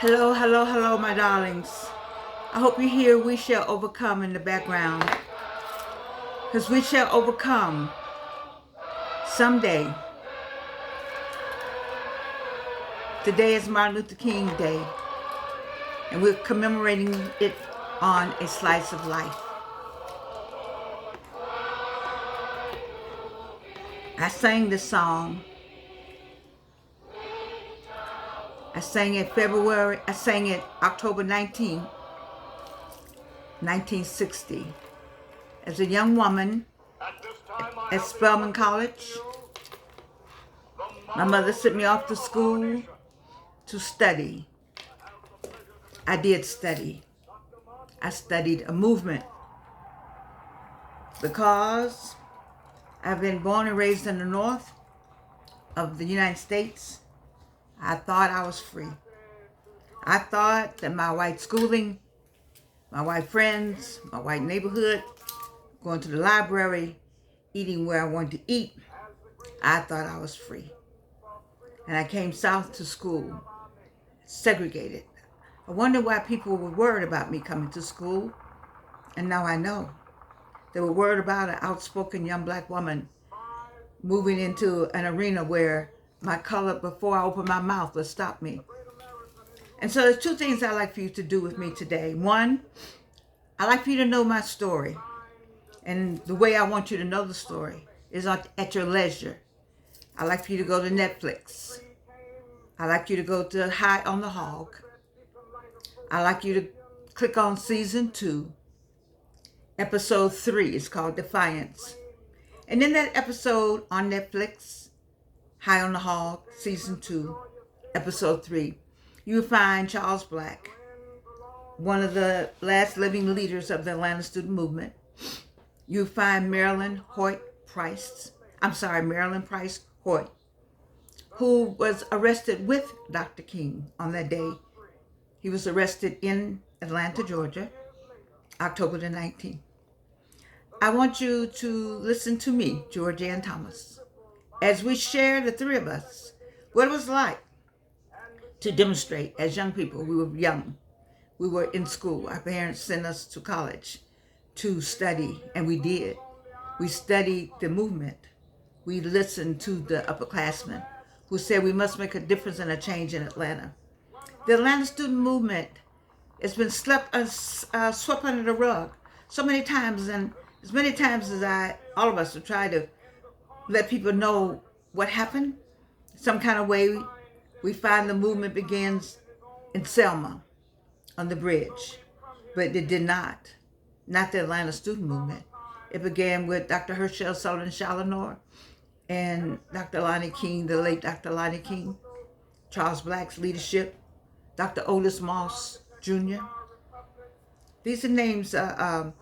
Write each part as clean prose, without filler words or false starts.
Hello, hello, hello, my darlings. I hope you hear "We Shall Overcome" in the background, because we shall overcome someday. Today is Martin Luther King Day, and we're commemorating it on A Slice of Life. I sang this song. I sang it October 19, 1960. As a young woman at Spelman College, my mother sent me off to school to study. I did study. I studied a movement because I've been born and raised in the north of the United States. I thought I was free. I thought that my white schooling, my white friends, my white neighborhood, going to the library, eating where I wanted to eat, I thought I was free. And I came south to school, segregated. I wonder why people were worried about me coming to school. And now I know. They were worried about an outspoken young black woman moving into an arena where my color, before I opened my mouth, would stop me. And so there's two things I'd like for you to do with me today. One, I'd like for you to know my story. And the way I want you to know the story is at your leisure. I'd like for you to go to Netflix. I'd like you to go to High on the Hog. I'd like you to click on season 2, episode 3. It's called Defiance. And in that episode on Netflix, High on the Hog, season 2, episode 3, you'll find Charles Black, one of the last living leaders of the Atlanta student movement. You'll find Marilyn Price Hoyt, who was arrested with Dr. King on that day. He was arrested in Atlanta, Georgia, October the 19th. I want you to listen to me, Georgianne Thomas, as we share, the three of us, what it was like to demonstrate as young people. We were young. We were in school. Our parents sent us to college to study, and we did. We studied the movement. We listened to the upperclassmen who said we must make a difference and a change in Atlanta. The Atlanta student movement has been swept under the rug so many times, and as many times as all of us have tried to let people know what happened, some kind of way, we find the movement begins in Selma on the bridge, but it did not the Atlanta student movement. It began with Dr. Herschel Sullivan Challenor and Dr. Lonnie King, the late Dr. Lonnie King, Charles Black's leadership, Dr. Otis Moss Jr. These are names that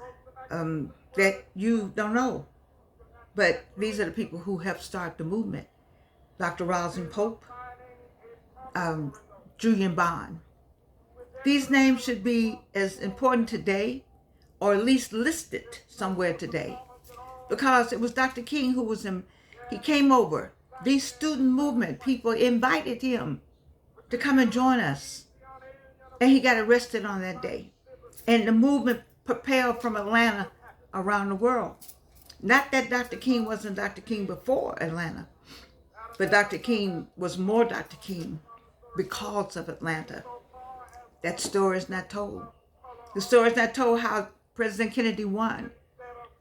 you don't know, but these are the people who helped start the movement. Dr. Rosin Pope, Julian Bond. These names should be as important today, or at least listed somewhere today, because it was Dr. King he came over. These student movement people invited him to come and join us. And he got arrested on that day. And the movement propelled from Atlanta around the world. Not that Dr. King wasn't Dr. King before Atlanta, but Dr. King was more Dr. King because of Atlanta. That story is not told. The story is not told how President Kennedy won.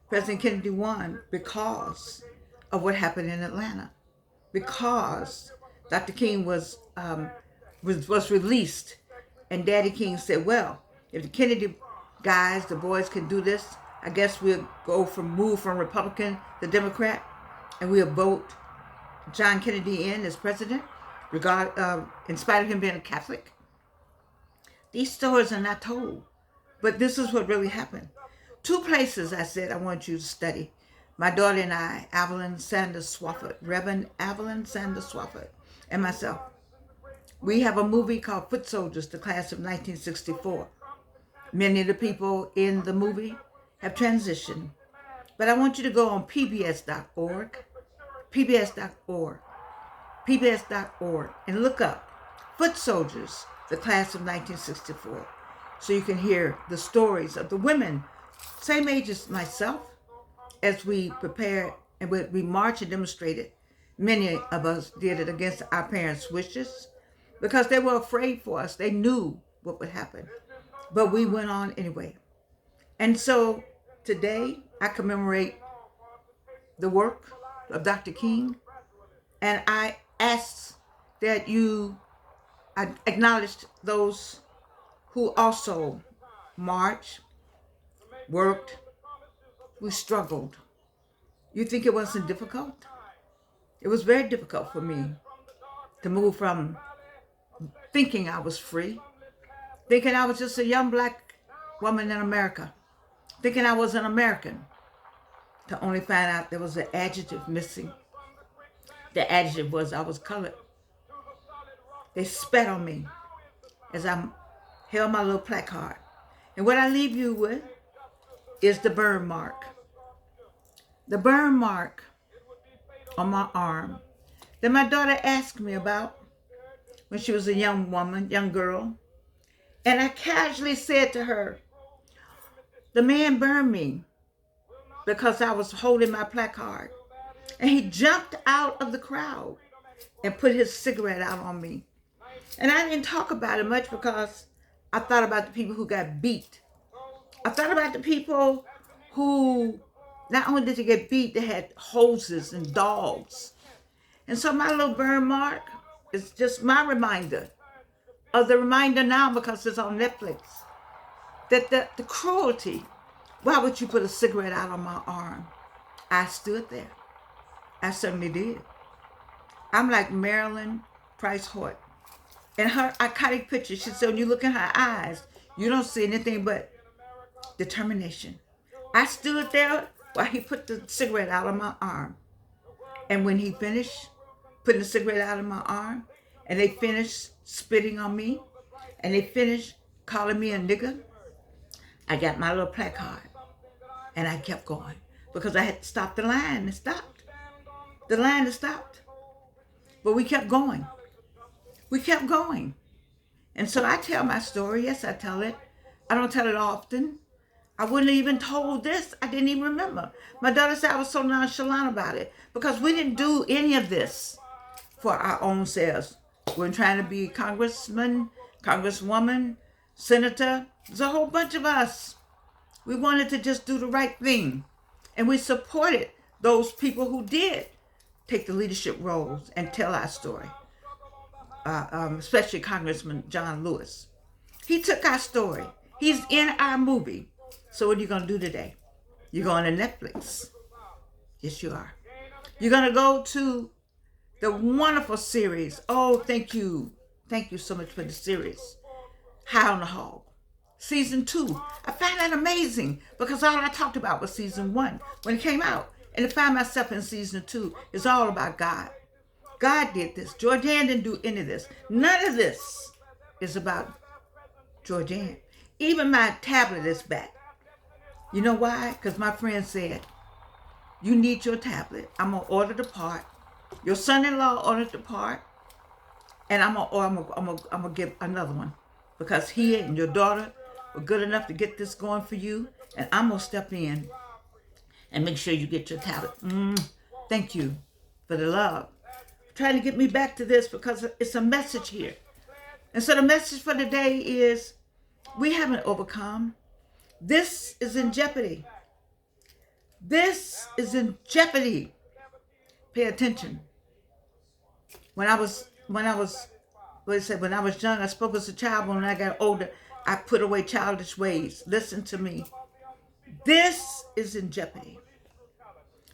President Kennedy won because of what happened in Atlanta. Because Dr. King was released, and Daddy King said, well, if the Kennedy guys, the boys, can do this, I guess we'll move from Republican to Democrat, and we'll vote John Kennedy in as president, in spite of him being a Catholic. These stories are not told, but this is what really happened. 2 places I said I want you to study. My daughter and I, Reverend Evelyn Sanders Swafford, and myself. We have a movie called Foot Soldiers, the class of 1964. Many of the people in the movie have transitioned, but I want you to go on pbs.org, and look up Foot Soldiers, the class of 1964, so you can hear the stories of the women, same age as myself, as we prepared and we marched and demonstrated. Many of us did it against our parents' wishes because they were afraid for us. They knew what would happen, but we went on anyway. And so today I commemorate the work of Dr. King, and I ask that you acknowledge those who also marched, worked, we struggled. You think it wasn't difficult? It was very difficult for me to move from thinking I was free, thinking I was just a young black woman in America, thinking I was an American, to only find out there was an adjective missing. The adjective was I was colored. They spat on me as I held my little placard. And what I leave you with is the burn mark. The burn mark on my arm that my daughter asked me about when she was a young woman, young girl. And I casually said to her, the man burned me because I was holding my placard. And he jumped out of the crowd and put his cigarette out on me. And I didn't talk about it much because I thought about the people who got beat. I thought about the people who not only did they get beat, they had hoses and dogs. And so my little burn mark is just my reminder of the reminder now, because it's on Netflix, that the cruelty. Why would you put a cigarette out on my arm? I stood there. I certainly did. I'm like Marilyn Price Hort. In her iconic picture, she said, when you look in her eyes, you don't see anything but determination. I stood there while he put the cigarette out on my arm. And when he finished putting the cigarette out on my arm, and they finished spitting on me, and they finished calling me a nigger, I got my little placard, and I kept going because I had to stop the line. It stopped. The line had stopped. But we kept going. We kept going. And so I tell my story. Yes, I tell it. I don't tell it often. I wouldn't have even told this. I didn't even remember. My daughter said I was so nonchalant about it because we didn't do any of this for our own selves. We weren't trying to be congressman, congresswoman, senator. There's a whole bunch of us. We wanted to just do the right thing. And we supported those people who did take the leadership roles and tell our story. Especially Congressman John Lewis. He took our story. He's in our movie. So what are you going to do today? You're going to Netflix. Yes, you are. You're going to go to the wonderful series. Oh, thank you. Thank you so much for the series. High on the Hog. Season 2. I found that amazing because all I talked about was season 1 when it came out. And to find myself in season 2 is all about God. God did this. Georgianne didn't do any of this. None of this is about Georgianne. Even my tablet is back. You know why? Because my friend said, you need your tablet. I'm going to order the part. Your son-in-law ordered the part. And I'm gonna give another one. Because he and your daughter were good enough to get this going for you. And I'm going to step in and make sure you get your tablet. Thank you for the love. Trying to get me back to this because it's a message here. And so the message for today is we haven't overcome. This is in jeopardy. This is in jeopardy. Pay attention. When I was young, I spoke as a child. When I got older, I put away childish ways. Listen to me. This is in jeopardy.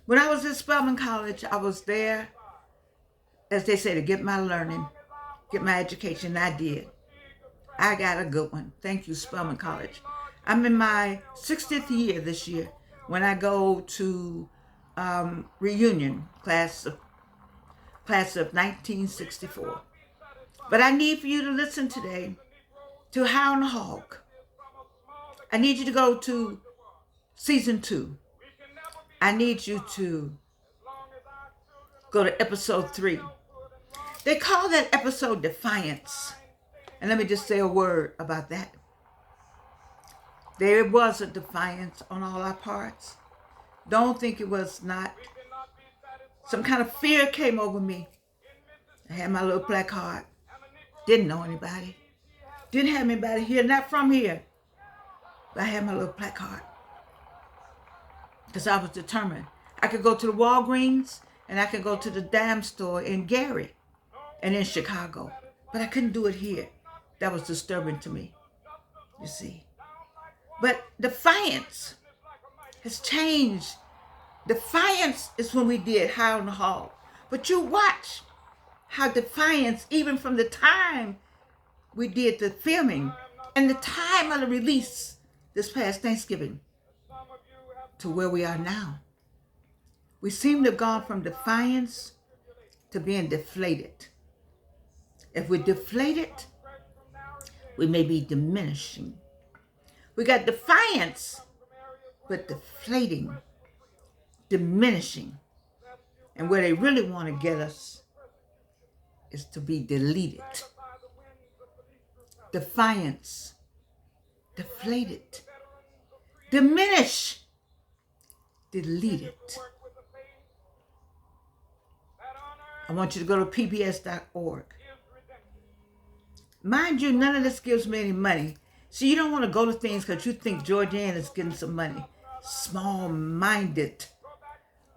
When I was at Spelman College, I was there, as they say, to get my learning, get my education. I did. I got a good one. Thank you, Spelman College. I'm in my 60th year this year when I go to reunion class of 1964. But I need for you to listen today to High on the Hog. I need you to go to season 2. I need you to go to episode 3. They call that episode Defiance. And let me just say a word about that. There was a defiance on all our parts. Don't think it was not. Some kind of fear came over me. I had my little placard. Didn't know anybody. Didn't have anybody here, not from here. But I had my little placard. Because I was determined. I could go to the Walgreens and I could go to the dime store in Gary and in Chicago. But I couldn't do it here. That was disturbing to me, you see. But defiance has changed. Defiance is when we did High on the Hog. But you watch how defiance, even from the time we did the filming and the time of the release this past Thanksgiving to where we are now. We seem to have gone from defiance to being deflated. If we're deflated, we may be diminishing. We got defiance, but deflating, diminishing. And where they really want to get us is to be deleted. Defiance, deflated, diminish, deleted. I want you to go to pbs.org. Mind you, none of this gives me any money. So you don't want to go to things because you think Georgianne is getting some money. Small-minded.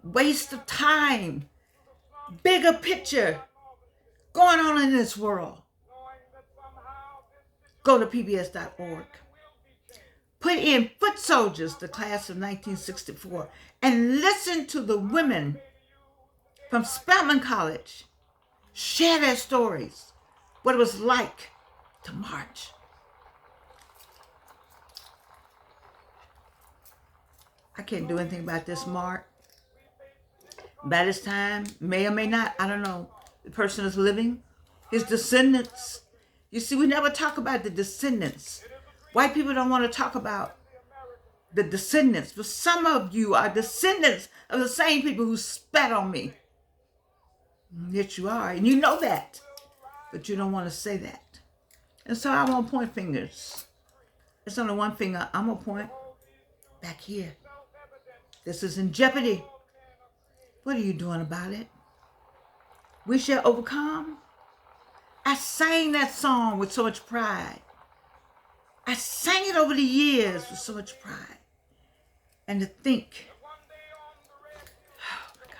Waste of time. Bigger picture going on in this world. Go to pbs.org. Put in Foot Soldiers, the class of 1964, and listen to the women from Spelman College share their stories, what it was like to march. I can't do anything about this, Mark. By this time, may or may not, I don't know, the person is living, his descendants. You see, we never talk about the descendants. White people don't want to talk about the descendants, but some of you are descendants of the same people who spat on me. Yes, you are, and you know that, but you don't want to say that. And so I won't point fingers. It's only one finger I'm going to point back here. This is in jeopardy. What are you doing about it? We shall overcome. I sang that song with so much pride. I sang it over the years with so much pride. And to think, oh my God.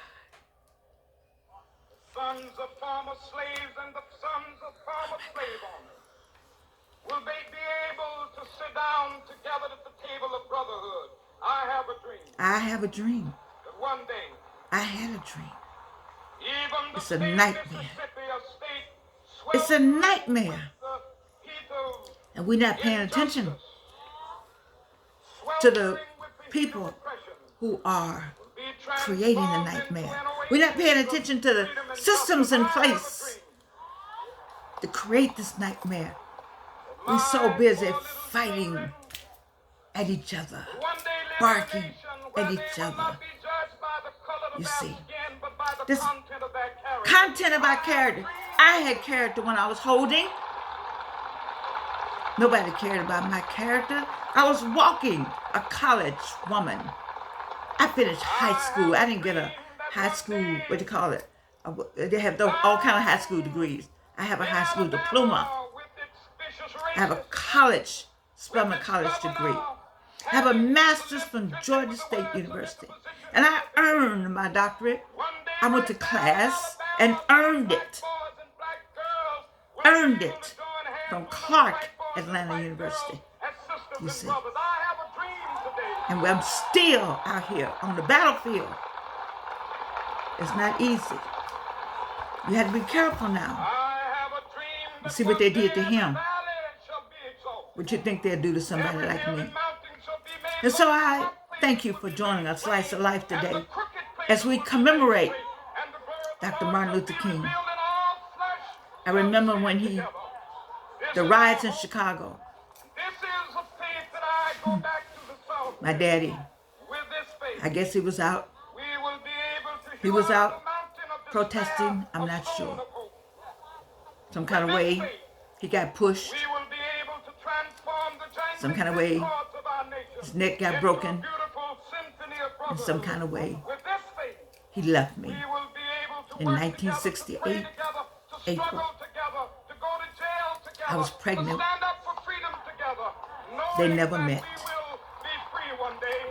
Sons of former slaves and the sons of former slave owners, will they be able to sit down together at the table of brotherhood? I have a dream. I have a dream. That one day, I had a dream. even the It's a state of nightmare. Mississippi, a state It's a nightmare. the heat of And we're not paying attention injustice, to the sweltering with the heat of people oppression, who are will be creating the transformed into nightmare. an We're not paying oasis of attention to the freedom and systems in justice. I have a place dream. to create this nightmare. We're so busy fighting at each other, barking at each other. You see, this content of our character. I had character when I was holding. Nobody cared about my character. I was walking, a college woman. I finished high school. I didn't get a high school, what do you call it? They have all kind of high school degrees. I have a high school diploma. I have a college, Spelman College degree. I have a master's from Georgia State University. And I earned my doctorate. I went to class and earned it. Earned it from Clark Atlanta University. You see. And I'm still out here on the battlefield. It's not easy. You have to be careful now. You see what they did to him. What you think they'll do to somebody like me? And so I thank you for joining us, Slice of Life, today as we commemorate Dr. Martin Luther King. I remember when the riots in Chicago. My daddy, I guess he was out. He was out protesting, I'm not sure. Some kind of way. He got pushed We will be able to transform the jangling some kind of way. discords of our nation His neck got into broken a beautiful symphony of in some brotherhood. kind of way. With this faith, He left me we will be able to in work together, to pray 1968, together, to April. struggle together, to go to jail together, I was to pregnant. stand up for freedom together, They knowing never that met. we will be free one day.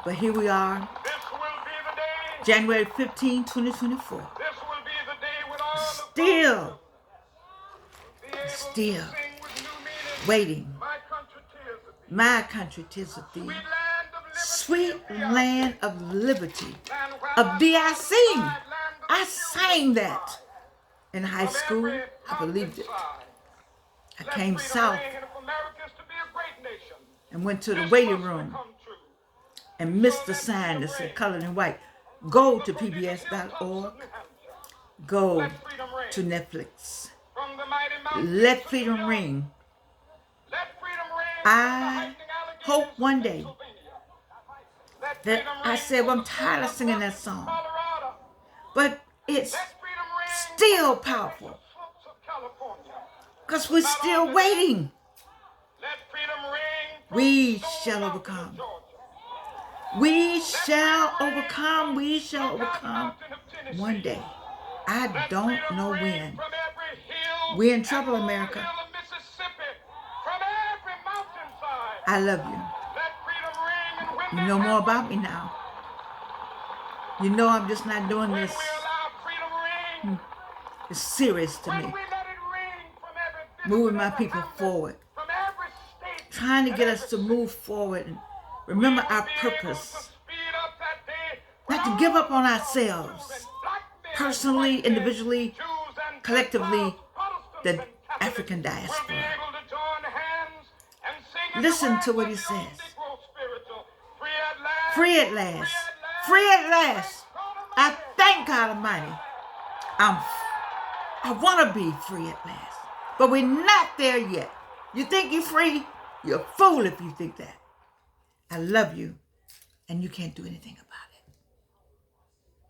But here we are, This will be the day. January 15, 2024. This will be the day when all of Still, will be able still to sing with new meaning. waiting. My country, tears of thee. My country, 'tis of thee. Sweet land of liberty. Sweet land of liberty. Of thee I sing. I sang that in high school. I believed it. I came south and went to the waiting room and missed the sign that said colored and white. Go to pbs.org. Go to Netflix. Let freedom ring. I hope one day that I said, well, I'm tired of singing that song. But it's still powerful. Because we're still waiting. We shall overcome. We shall overcome. We shall overcome one day. I don't know when. We're in trouble, America. I love you. You know more about me now. You know I'm just not doing this. It's serious to me. Moving my people forward. Trying to get us to move forward and remember our purpose. Not to give up on ourselves. Personally, individually, collectively, the African diaspora. Listen to what he says. Free at last. Free at last. I thank God Almighty. I want to be free at last. But we're not there yet. You think you're free? You're a fool if you think that. I love you, and you can't do anything about it.